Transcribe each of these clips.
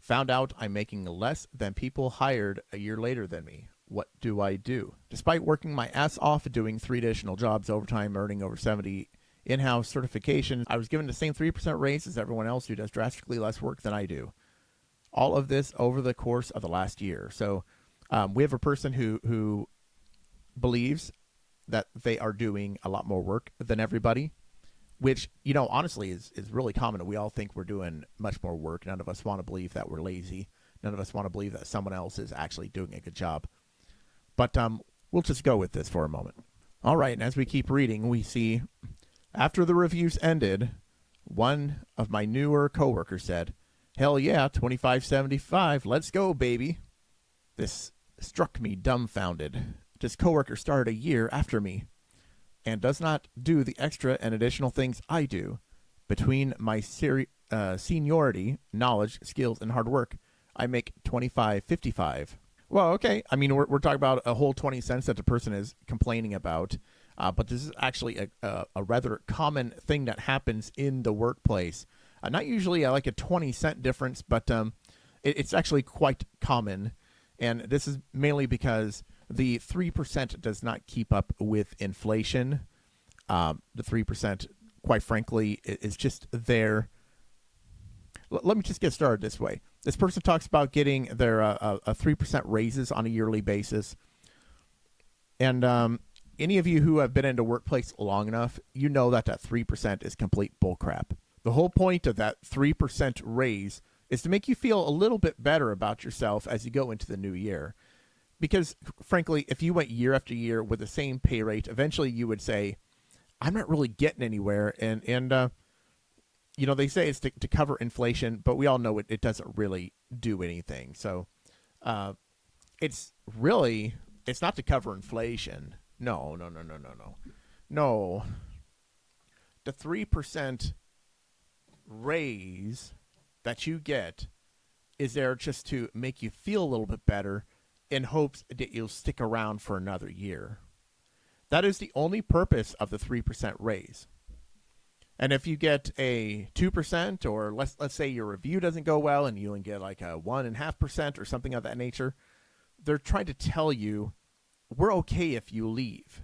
Found out I'm making less than people hired a year later than me. What do I do? Despite working my ass off doing 3 additional jobs overtime, earning over 70 in-house certifications, I was given the same 3% raise as everyone else who does drastically less work than I do. All of this over the course of the last year. So we have a person who believes that they are doing a lot more work than everybody, which, honestly is really common. We all think we're doing much more work. None of us want to believe that we're lazy. None of us want to believe that someone else is actually doing a good job. But we'll just go with this for a moment. All right, and as we keep reading, we see, after the reviews ended, one of my newer coworkers said, "Hell yeah, 2575, let's go, baby." This struck me dumbfounded. This coworker started a year after me and does not do the extra and additional things I do. Between my seniority, knowledge, skills, and hard work, I make 25.55. Well, okay. I mean, we're talking about a whole 20 cents that the person is complaining about, but this is actually a rather common thing that happens in the workplace. Not usually like a 20-cent difference, but it's actually quite common. And this is mainly because the 3% does not keep up with inflation. The 3%, quite frankly, is just there. Let me just get started this way. This person talks about getting their a 3% raises on a yearly basis. And any of you who have been in the workplace long enough, you know that 3% is complete bullcrap. The whole point of that 3% raise is to make you feel a little bit better about yourself as you go into the new year. Because, frankly, if you went year after year with the same pay rate, eventually you would say, I'm not really getting anywhere. And they say it's to cover inflation, but we all know it doesn't really do anything. So it's not to cover inflation. No. No. The 3% raise that you get is there just to make you feel a little bit better in hopes that you'll stick around for another year. That is the only purpose of the 3% raise. And if you get a 2%, or let's say your review doesn't go well and you only get like a 1.5% or something of that nature, they're trying to tell you, we're okay if you leave.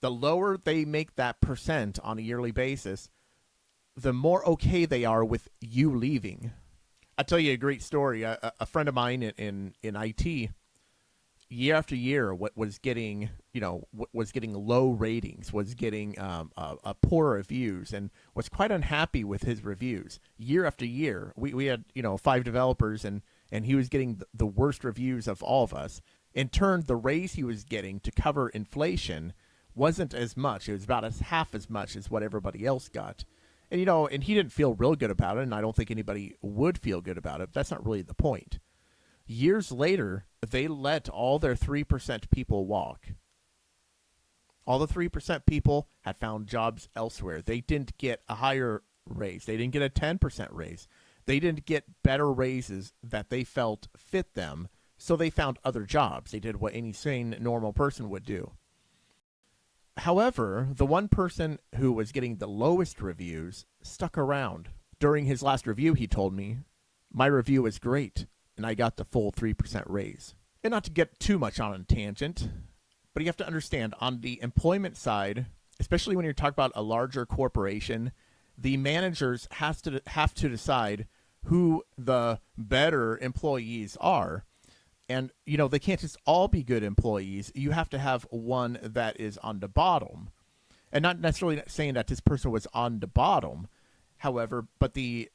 The lower they make that percent on a yearly basis, the more okay they are with you leaving. I'll tell you a great story. A friend of mine in IT, year after year, was getting low ratings, was getting poor reviews, and was quite unhappy with his reviews year after year. We had 5 developers, and he was getting the worst reviews of all of us. In turn, the raise he was getting to cover inflation wasn't as much. It was about half as much as what everybody else got. And and he didn't feel real good about it, and I don't think anybody would feel good about it. But that's not really the point. Years later, they let all their 3% people walk. All the 3% people had found jobs elsewhere. They didn't get a higher raise. They didn't get a 10% raise. They didn't get better raises that they felt fit them, so they found other jobs. They did what any sane, normal person would do. However, the one person who was getting the lowest reviews stuck around. During his last review, he told me, "My review was great, and I got the full 3% raise." And not to get too much on a tangent, but you have to understand, on the employment side, especially when you're talking about a larger corporation, the managers have to decide who the better employees are. And, they can't just all be good employees. You have to have one that is on the bottom. And not necessarily saying that this person was on the bottom, however, but the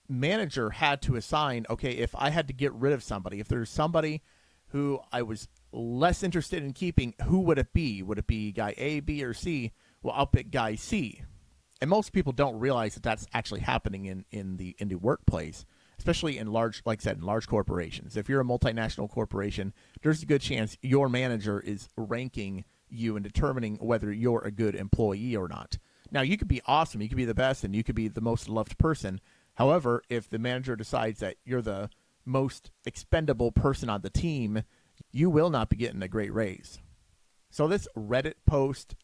manager had to assign, okay, if I had to get rid of somebody, if there's somebody who I was less interested in keeping, who would it be? Would it be guy A, B, or C? Well, I'll pick guy C. And most people don't realize that that's actually happening in the workplace, especially in large, like I said, in large corporations. If you're a multinational corporation, there's a good chance your manager is ranking you and determining whether you're a good employee or not. Now, you could be awesome, you could be the best, and you could be the most loved person. However, if the manager decides that you're the most expendable person on the team, you will not be getting a great raise. So this Reddit post,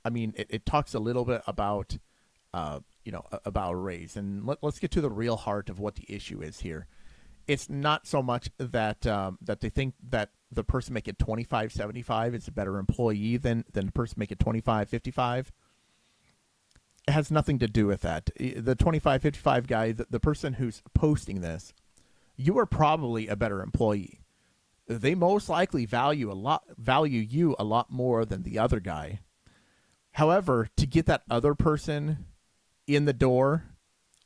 it talks a little bit about about a raise, and let's get to the real heart of what the issue is here. It's not so much that that they think that the person making 25.75 is a better employee than the person making 25.55. It has nothing to do with that. The 25.55 guy, the person who's posting this, you are probably a better employee. They most likely value you a lot more than the other guy. However, to get that other person in the door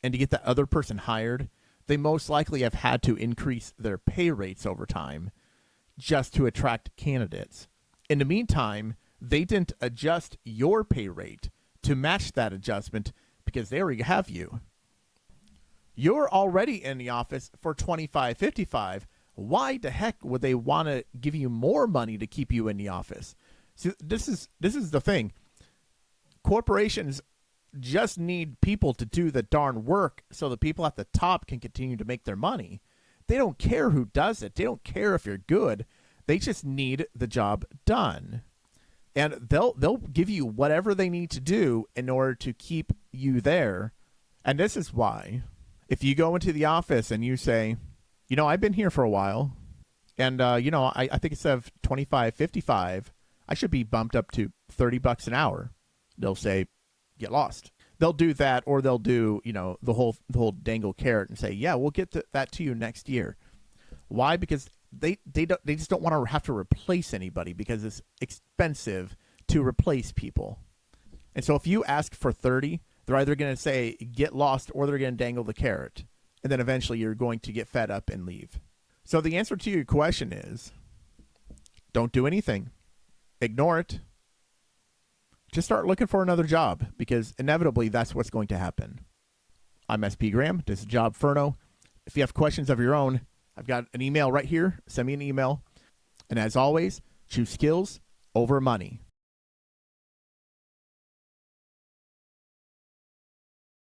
and to get that other person hired, they most likely have had to increase their pay rates over time just to attract candidates. In the meantime, they didn't adjust your pay rate to match that adjustment because they already have you. You're already in the office for $25.55. Why the heck would they want to give you more money to keep you in the office? See, this is the thing. Corporations just need people to do the darn work so the people at the top can continue to make their money. They don't care who does it. They don't care if you're good. They just need the job done. And they'll give you whatever they need to do in order to keep you there. And this is why, if you go into the office and you say, I've been here for a while, and I think instead of $25.55, I should be bumped up to $30 an hour. They'll say, get lost. They'll do that, or they'll do, the whole dangle carrot and say, yeah, we'll get that to you next year. Why? Because they just don't want to have to replace anybody, because it's expensive to replace people. And so if you ask for 30, they're either going to say get lost, or they're going to dangle the carrot. And then eventually you're going to get fed up and leave. So the answer to your question is, don't do anything. Ignore it. Just start looking for another job, because inevitably that's what's going to happen. I'm SP Graham. This is Job Furno. If you have questions of your own, I've got an email right here. Send me an email. And as always, choose skills over money.